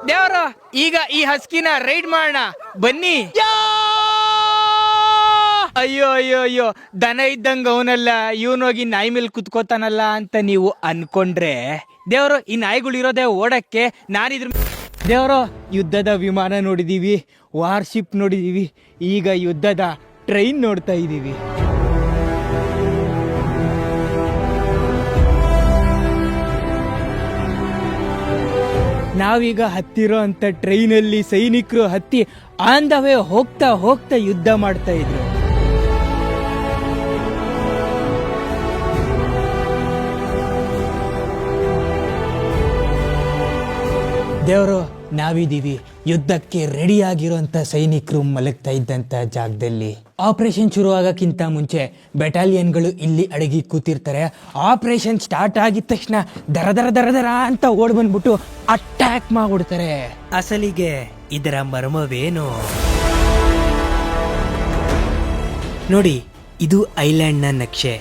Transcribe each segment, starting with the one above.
ದೇವ್ರ ಈಗ ಈ ಹಸ್ಕಿನ ರೈಡ್ ಮಾಡೋಣ ಬನ್ನಿ. ಅಯ್ಯೋ ಅಯ್ಯೋ ಅಯ್ಯೋ, ದನ ಇದ್ದಂಗ ಅವನಲ್ಲ, ಇವನೋಗಿ ನಾಯಿ ಮೇಲೆ ಕುತ್ಕೋತಾನಲ್ಲ ಅಂತ ನೀವು ಅನ್ಕೊಂಡ್ರೆ, ದೇವ್ರು ಈ ನಾಯಿಗಳು ಇರೋದೇ ಓಡಕ್ಕೆ. ನಾನಿದ್ರ ದೇವ್ರು ಯುದ್ಧದ ವಿಮಾನ ನೋಡಿದೀವಿ, ವಾರ್ಶಿಪ್ ನೋಡಿದೀವಿ, ಈಗ ಯುದ್ಧದ ಟ್ರೈನ್ ನೋಡ್ತಾ ಇದೀವಿ. ನಾವೀಗ ಹತ್ತಿರೋ ಅಂತ ಟ್ರೈನಲ್ಲಿ ಸೈನಿಕರು ಹತ್ತಿ ಆನ್ ದ ವೇ ಹೋಗ್ತಾ ಹೋಗ್ತಾ ಯುದ್ಧ ಮಾಡ್ತಾ ಇದ್ರು. ದೇವರು ನಾವಿದೀವಿ ಯುದ್ಧಕ್ಕೆ ರೆಡಿ ಆಗಿರೋಂಥ ಸೈನಿಕರು ಮಲಗ್ತಾ ಇದ್ದಂಥ ಜಾಗದಲ್ಲಿ. ಆಪರೇಷನ್ ಶುರು ಆಗಕ್ಕಿಂತ ಮುಂಚೆ ಬೆಟಾಲಿಯನ್ಗಳು ಇಲ್ಲಿ ಅಡಗಿ ಕೂತಿರ್ತಾರೆ. ಆಪರೇಷನ್ ಸ್ಟಾರ್ಟ್ ಆಗಿದ ತಕ್ಷಣ ದರ ದರ ದರ ದರ ಅಂತ ಓಡ್ ಬಂದ್ಬಿಟ್ಟು ಅಟ್ಯಾಕ್ ಮಾಡ್ಬಿಡ್ತಾರೆ. ಅಸಲಿಗೆ ಇದರ ಮರ್ಮವೇನು ನೋಡಿ. ಇದು ಐಲ್ಯಾಂಡ್ನ ನಕ್ಷೆ,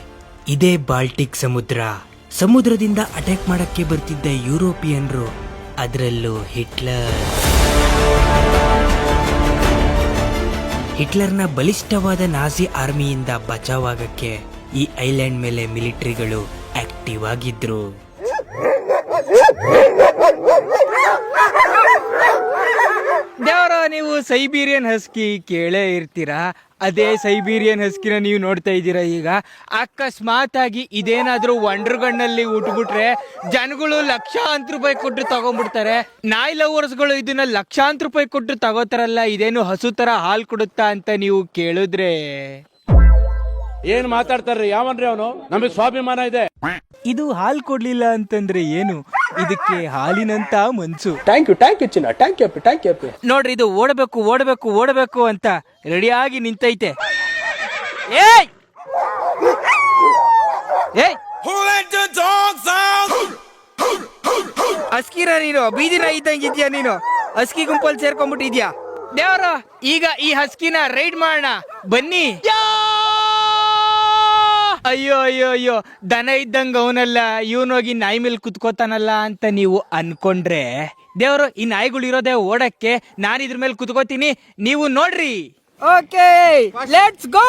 ಇದೇ ಬಾಲ್ಟಿಕ್ ಸಮುದ್ರ. ಸಮುದ್ರದಿಂದ ಅಟ್ಯಾಕ್ ಮಾಡಕ್ಕೆ ಬರ್ತಿದ್ದ ಯುರೋಪಿಯನ್ರು, ಅದರಲ್ಲೂ ಹಿಟ್ಲರ್ನ ಬಲಿಷ್ಠವಾದ ನಾಜಿ ಆರ್ಮಿಯಿಂದ ಬಚಾವಾಗಕ್ಕೆ ಈ ಐಲ್ಯಾಂಡ್ ಮೇಲೆ ಮಿಲಿಟರಿಗಳು ಆಕ್ಟಿವ್ ಆಗಿದ್ರು. ದೇವರ ನೀವು ಸೈಬೀರಿಯನ್ ಹಸ್ಕಿ ಕೇಳೇ ಇರ್ತೀರಾ. ಅದೇ ಸೈಬೀರಿಯನ್ ಹಸ್ಕಿನ ನೀವು ನೋಡ್ತಾ ಇದ್ದೀರಾ. ಈಗ ಅಕಸ್ಮಾತ್ ಆಗಿ ಇದೇನಾದ್ರೂ ವಂಡರ್ಗಣ್ಣಲ್ಲಿ ಉಟ್ಬಿಟ್ರೆ ಜನಗಳು ಲಕ್ಷಾಂತರ ರೂಪಾಯಿ ಕೊಟ್ಟು ತಗೊಂಡ್ಬಿಡ್ತಾರೆ. ನಾಯಿ ಲವರ್ಸ್ಗಳು ಇದನ್ನ ಲಕ್ಷಾಂತರ ರೂಪಾಯಿ ಕೊಟ್ಟು ತಗೋತಾರಲ್ಲ, ಇದೇನು ಹಸು ತರ ಹಾಲು ಕೊಡುತ್ತಾ ಅಂತ ನೀವು ಕೇಳಿದ್ರೆ ಏನ್ ಮಾತಾಡ್ತಾರ್ರಿ? ಯಾವನ್ರಿ ಅವನು? ನಮಗೆ ಸ್ವಾಭಿಮಾನ ಇದೆ. ಇದು ಹಾಲು ಕೊಡ್ಲಿಲ್ಲ ಅಂತಂದ್ರೆ ಏನು, ಇದಕ್ಕೆ ಹಾಲಿನಂತ ಮನ್ಸು. ಥ್ಯಾಂಕ್ ಯು ಚಿನ್ನ, ಥ್ಯಾಂಕ್ ಯು. ನೋಡ್ರಿ, ಇದು ಓಡಬೇಕು ಓಡಬೇಕು ಓಡಬೇಕು ಅಂತ ರೆಡಿಯಾಗಿ ನಿಂತೈತೆ. ಏಯ್ ಏಯ್ ಅಸ್ಕಿರ ನೀನು ಬೀದಿನ ಇದ್ದಂಗಿದ್ಯಾ ನೀನು? ಹಸ್ಕಿ ಗುಂಪಲ್ಲಿ ಸೇರ್ಕೊಂಡ್ಬಿಟ್ಟಿದ್ಯಾ? ದೇವ್ರ ಈಗ ಈ ಹಸ್ಕಿನ ರೈಡ್ ಮಾಡೋಣ ಬನ್ನಿ. ಅಯ್ಯೋ ಅಯ್ಯೋ ಅಯ್ಯೋ, ದನ ಇದ್ದಂಗ ಅವನಲ್ಲ, ಇವನೋಗಿ ನಾಯಿ ಮೇಲೆ ಕುತ್ಕೋತಾನಲ್ಲ ಅಂತ ನೀವು ಅನ್ಕೊಂಡ್ರೆ, ದೇವ್ರು ಈ ನಾಯಿಗಳು ಇರೋದೇ ಓಡಕ್ಕೆ. ನಾನಿದ್ರ ಮೇಲೆ ಕುತ್ಕೋತೀನಿ, ನೀವು ನೋಡ್ರಿ. Okay, let's go.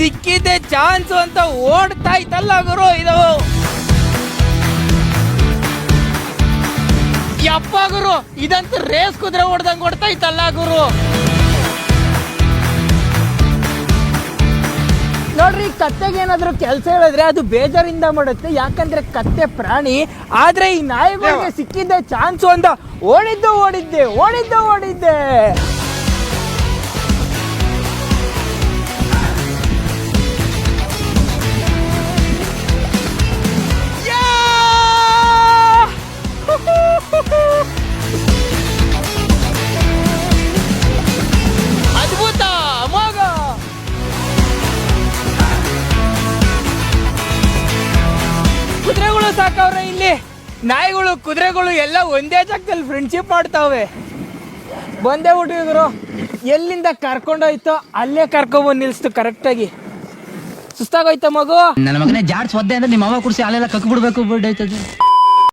ಸಿಕ್ಕಿದೆ ಚಾನ್ಸ್ ಅಂತ ಓಡ್ತಾ ಇತ್ತಲ್ಲ ಗುರು ಇದು. ಯಪ್ಪ ಗುರು, ಇದಂತೂ ರೇಸ್ ಕುದುರೆ ಓಡ್ದಂಗ್ ಓಡ್ತಾ ಇತ್ತಲ್ಲ ಗುರು. ನೋಡ್ರಿ, ಕತ್ತೆಗೆ ಏನಾದ್ರು ಕೆಲಸ ಹೇಳಿದ್ರೆ ಅದು ಬೇಜಾರಿಂದ ಮಾಡುತ್ತೆ, ಯಾಕಂದ್ರೆ ಕತ್ತೆ ಪ್ರಾಣಿ. ಆದ್ರೆ ಈ ನಾಯಿಗಳಿಗೆ ಸಿಕ್ಕಿದ್ದೆ ಚಾನ್ಸು ಅಂತ ಓಡಿದ್ದೆ. ಅದ್ಭುತ ಅಮೋಘ. ಕುದುರೆಗಳು ಸಾಕವ್ರೆ ಇಲ್ಲಿ. ನಾಯಿಗಳು ಕುದುರೆಗಳು ಎಲ್ಲ ಒಂದೇ ಜಾಗದಲ್ಲಿ ಫ್ರೆಂಡ್ಶಿಪ್ ಮಾಡ್ತಾವೆ. ಬಂದೇ ಹುಟ್ಟಿದ್ರು, ಎಲ್ಲಿಂದ ಕರ್ಕೊಂಡೋಯ್ತೋ ಅಲ್ಲೇ ಕರ್ಕೊಂಡ್ಬಂದು ನಿಲ್ಸ್ತು ಕರೆಕ್ಟಾಗಿ. ಸುಸ್ತಾಗೋಯ್ತ ಮಗು? ನನ್ನ ಮಗನೇ ಜಾಡ್ಸ್ ಒದ್ದೆ ಅಂದ್ರೆ ನಿಮ್ಮ ಅವ ಕುಡಿಸಿ ಅಲ್ಲೆಲ್ಲ ಕಕ್ ಬಿಡ್ಬೇಕು ಬಿಡೈತದೆ.